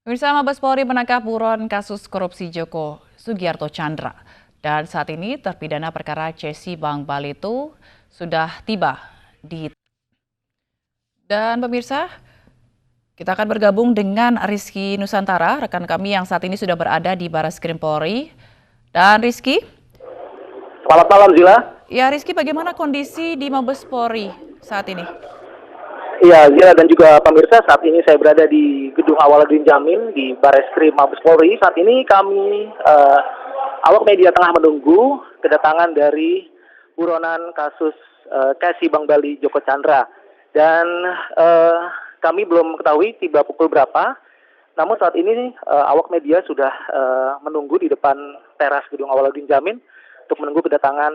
Pemirsa, Mabes Polri menangkap buron kasus korupsi Joko Sugiarto Tjandra. Dan saat ini terpidana perkara Cesi Bank Bali itu sudah tiba di... Dan pemirsa, kita akan bergabung dengan Rizky Nusantara, rekan kami yang saat ini sudah berada di Barreskrim Polri. Dan Rizky? Selamat malam, Zila. Ya, Rizky, bagaimana kondisi di Mabes Polri saat ini? Iya, Zila dan juga pemirsa, saat ini saya berada di Gedung Awaludin Jamil di Barreskrim Mabes Polri. Saat ini kami awak media tengah menunggu kedatangan dari buronan kasus Cesi Bank Bali Joko Tjandra. Dan kami belum ketahui tiba pukul berapa. Namun saat ini awak media sudah menunggu di depan teras Gedung Awaludin Jamil untuk menunggu kedatangan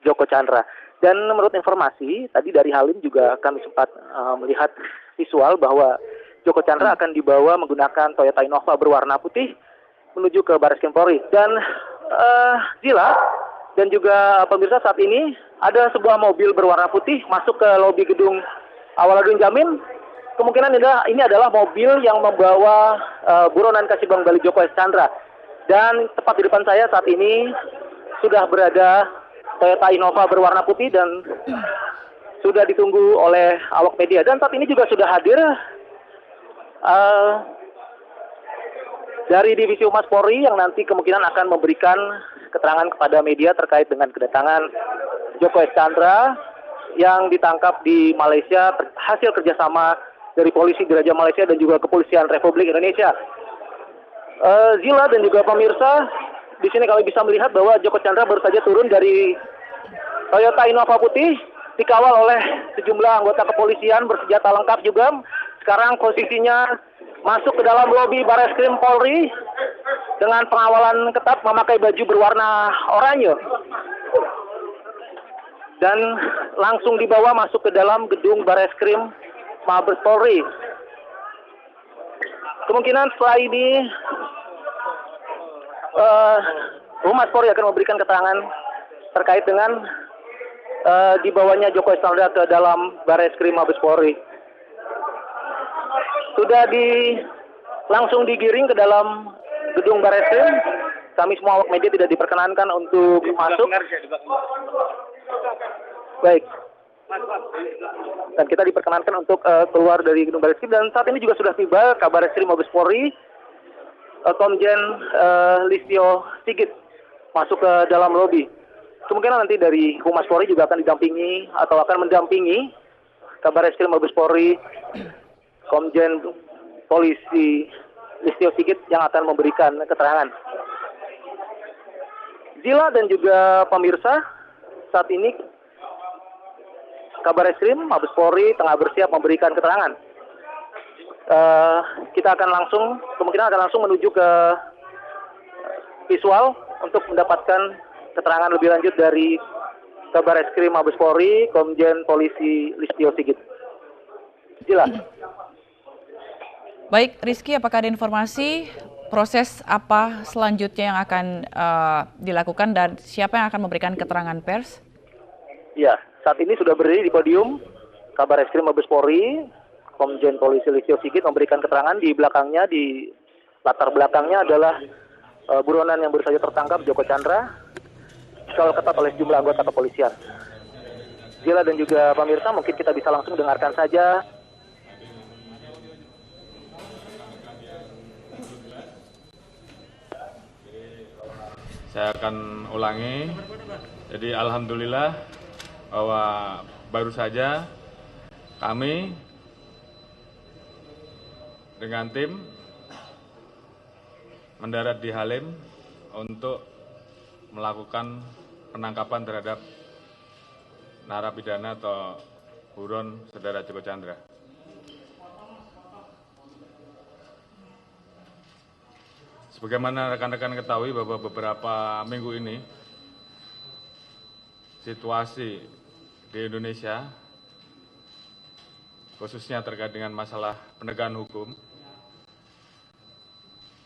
Joko Tjandra. Dan menurut informasi, tadi dari Halim juga kami sempat melihat visual bahwa Joko Tjandra akan dibawa menggunakan Toyota Innova berwarna putih menuju ke Barreskrim Polri. Dan Zila dan juga pemirsa, saat ini ada sebuah mobil berwarna putih masuk ke lobi Gedung Awaludin Jamil. Kemungkinan ini adalah mobil yang membawa buronan Cesi Bank Bali Joko Tjandra. Dan tepat di depan saya saat ini sudah berada Toyota Innova berwarna putih dan sudah ditunggu oleh awak media. Dan saat ini juga sudah hadir dari Divisi Humas Polri yang nanti kemungkinan akan memberikan keterangan kepada media terkait dengan kedatangan Joko Tjandra yang ditangkap di Malaysia hasil kerjasama dari polisi Diraja Malaysia dan juga Kepolisian Republik Indonesia. Zila dan juga pemirsa, di sini kami bisa melihat bahwa Joko Tjandra baru saja turun dari Toyota Innova putih, dikawal oleh sejumlah anggota kepolisian bersenjata lengkap juga. Sekarang posisinya masuk ke dalam lobi Barreskrim Polri dengan pengawalan ketat memakai baju berwarna oranye. Dan langsung dibawa masuk ke dalam gedung Barreskrim Mabes Polri. Kemungkinan setelah ini Humas Polri akan memberikan keterangan terkait dengan dibawanya Joko Tjandra ke dalam Barreskrim Mabes Polri. Sudah langsung digiring ke dalam gedung Barreskrim. Kami semua awak media tidak diperkenankan untuk masuk. Baik. Dan kita diperkenankan untuk keluar dari gedung Barreskrim. Dan saat ini juga sudah tiba kabar Barreskrim Mabes Polri, Komjen Listio Sigit masuk ke dalam lobi. Kemungkinan nanti dari Humas Polri juga akan didampingi atau akan mendampingi kabar Barreskrim Mabes Polri, Komjen Polisi Listio Sigit yang akan memberikan keterangan. Zila dan juga pemirsa, saat ini kabar Barreskrim Mabes Polri tengah bersiap memberikan keterangan. Kita akan kemungkinan akan langsung menuju ke visual untuk mendapatkan keterangan lebih lanjut dari kabar Barreskrim Mabes Polri, Komjen Polisi Listio Sigit. Zila. Baik, Rizky, apakah ada informasi proses apa selanjutnya yang akan dilakukan dan siapa yang akan memberikan keterangan pers? Ya, saat ini sudah berdiri di podium kabar Barreskrim Mabes Polri, Komjen Polisi Listio Sigit memberikan keterangan. Di belakangnya, di latar belakangnya adalah buronan yang baru saja tertangkap, Joko Tjandra, dikawal ketat oleh sejumlah anggota kepolisian. Zila dan juga pemirsa, mungkin kita bisa langsung dengarkan saja. Saya akan ulangi. Jadi alhamdulillah bahwa baru saja kami dengan tim mendarat di Halim untuk melakukan penangkapan terhadap narapidana atau buron saudara Joko Tjandra. Sebagaimana rekan-rekan ketahui bahwa beberapa minggu ini situasi di Indonesia, khususnya terkait dengan masalah penegakan hukum,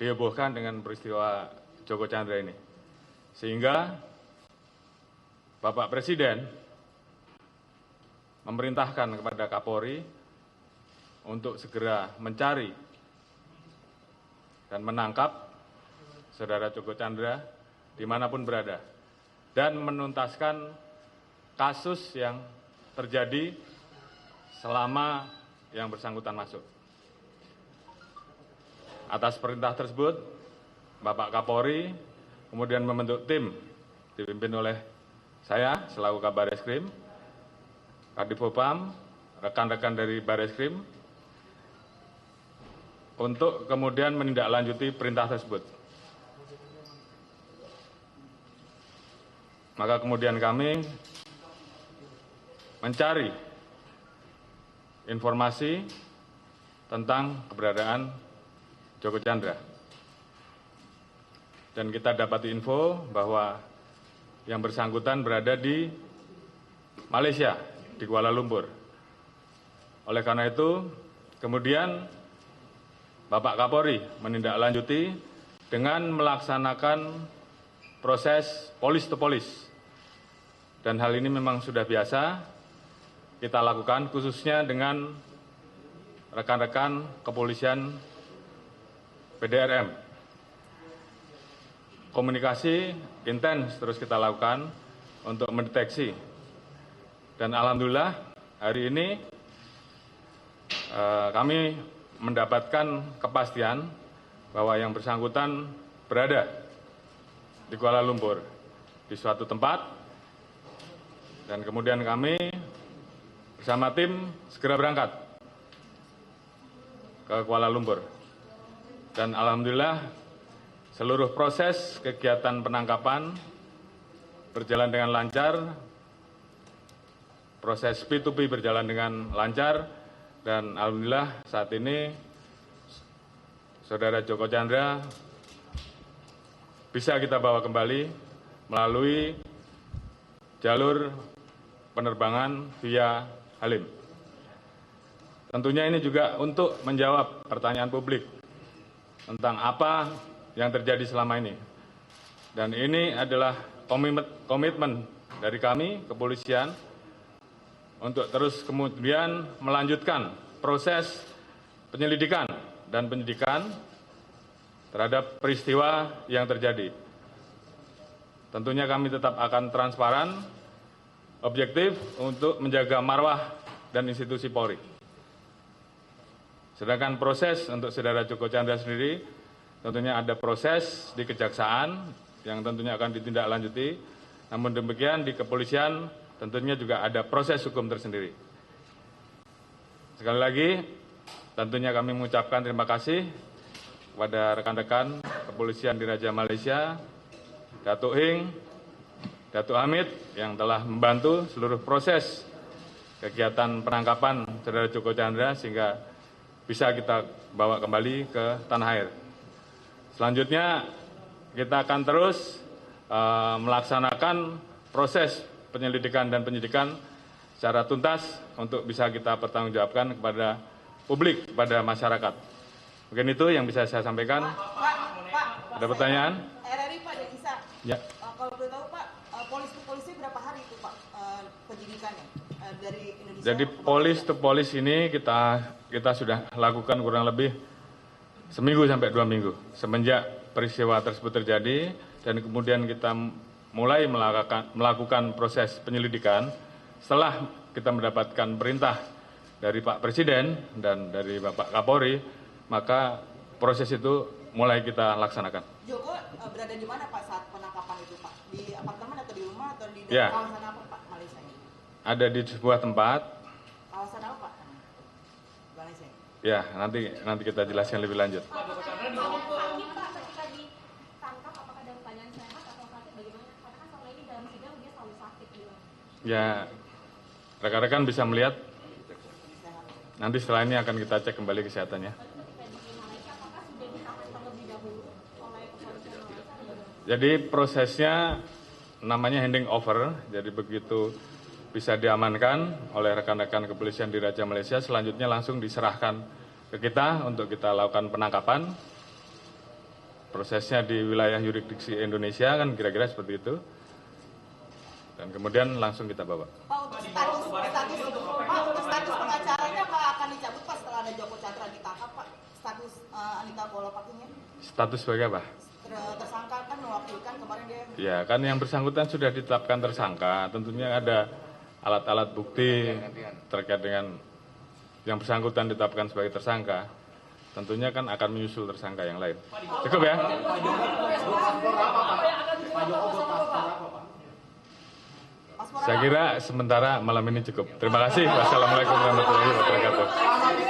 dihebohkan dengan peristiwa Joko Tjandra ini. Sehingga Bapak Presiden memerintahkan kepada Kapolri untuk segera mencari dan menangkap Saudara Joko Chandra dimanapun berada dan menuntaskan kasus yang terjadi selama yang bersangkutan masuk. Atas perintah tersebut, Bapak Kapolri kemudian membentuk tim dipimpin oleh saya selaku Kabareskrim, Kadifopam, rekan-rekan dari Bareskrim untuk kemudian menindaklanjuti perintah tersebut. Maka kemudian kami mencari informasi tentang keberadaan Joko Chandra. Dan kita dapat info bahwa yang bersangkutan berada di Malaysia, di Kuala Lumpur. Oleh karena itu, kemudian Bapak Kapolri menindaklanjuti dengan melaksanakan proses polis to polis. Dan hal ini memang sudah biasa kita lakukan khususnya dengan rekan-rekan kepolisian PDRM. Komunikasi intens terus kita lakukan untuk mendeteksi. Dan alhamdulillah hari ini kami mendapatkan kepastian bahwa yang bersangkutan berada di Kuala Lumpur di suatu tempat, dan kemudian kami bersama tim segera berangkat ke Kuala Lumpur. Dan alhamdulillah seluruh proses kegiatan penangkapan berjalan dengan lancar, proses P2P berjalan dengan lancar, dan alhamdulillah saat ini Saudara Joko Chandra bisa kita bawa kembali melalui jalur penerbangan via Halim. Tentunya ini juga untuk menjawab pertanyaan publik tentang apa yang terjadi selama ini. Dan ini adalah komitmen dari kami, kepolisian, untuk terus kemudian melanjutkan proses penyelidikan dan penyidikan terhadap peristiwa yang terjadi. Tentunya kami tetap akan transparan, objektif untuk menjaga marwah dan institusi Polri. Sedangkan proses untuk Saudara Joko Chandra sendiri, tentunya ada proses di kejaksaan yang tentunya akan ditindaklanjuti. Namun demikian di kepolisian tentunya juga ada proses hukum tersendiri. Sekali lagi, tentunya kami mengucapkan terima kasih kepada rekan-rekan kepolisian di Raja Malaysia, Datuk Hing, Datuk Hamid yang telah membantu seluruh proses kegiatan penangkapan Saudara Joko Chandra sehingga bisa kita bawa kembali ke tanah air. Selanjutnya kita akan terus melaksanakan proses penyelidikan dan penyidikan secara tuntas untuk bisa kita pertanggungjawabkan kepada publik, kepada masyarakat. Mungkin itu yang bisa saya sampaikan. Ada pertanyaan? RRI Pak Denisa. Ya. Kalau boleh tahu Pak, polisi berapa hari itu Pak penyidikannya dari Indonesia? Jadi polis to polis ini kita sudah lakukan kurang lebih seminggu sampai 2 minggu semenjak peristiwa tersebut terjadi, dan kemudian kita mulai melakukan proses penyelidikan setelah kita mendapatkan perintah dari Pak Presiden dan dari Bapak Kapolri, maka proses itu mulai kita laksanakan. Joko berada di mana Pak saat penangkapan itu Pak? Di apartemen atau di rumah atau di Ya. kawasan apa Pak Malaysia ini? Ada di sebuah tempat. Kawasan apa Pak? Malaysia. Ya, nanti kita jelaskan lebih lanjut. Ya, rekan-rekan bisa melihat. Nanti setelah ini akan kita cek kembali kesehatannya. Jadi prosesnya namanya handing over. Jadi begitu bisa diamankan oleh rekan-rekan kepolisian di Raja Malaysia, selanjutnya langsung diserahkan ke kita untuk kita lakukan penangkapan. Prosesnya di wilayah yurisdiksi Indonesia kan kira-kira seperti itu. Dan kemudian langsung kita bawa. Pak, untuk status pengacaranya Pak akan dicabut Pak setelah ada Joko Chandra ditangkap Pak? Status Anita Bolopakinya? Status sebagai apa? Tersangka kan mewakilkan kemarin dia. Ya, kan yang bersangkutan sudah ditetapkan tersangka. Tentunya ada alat-alat bukti terkait dengan yang bersangkutan ditetapkan sebagai tersangka. Tentunya kan akan menyusul tersangka yang lain. Cukup ya? Saya kira sementara malam ini cukup. Terima kasih. Wassalamualaikum warahmatullahi wabarakatuh.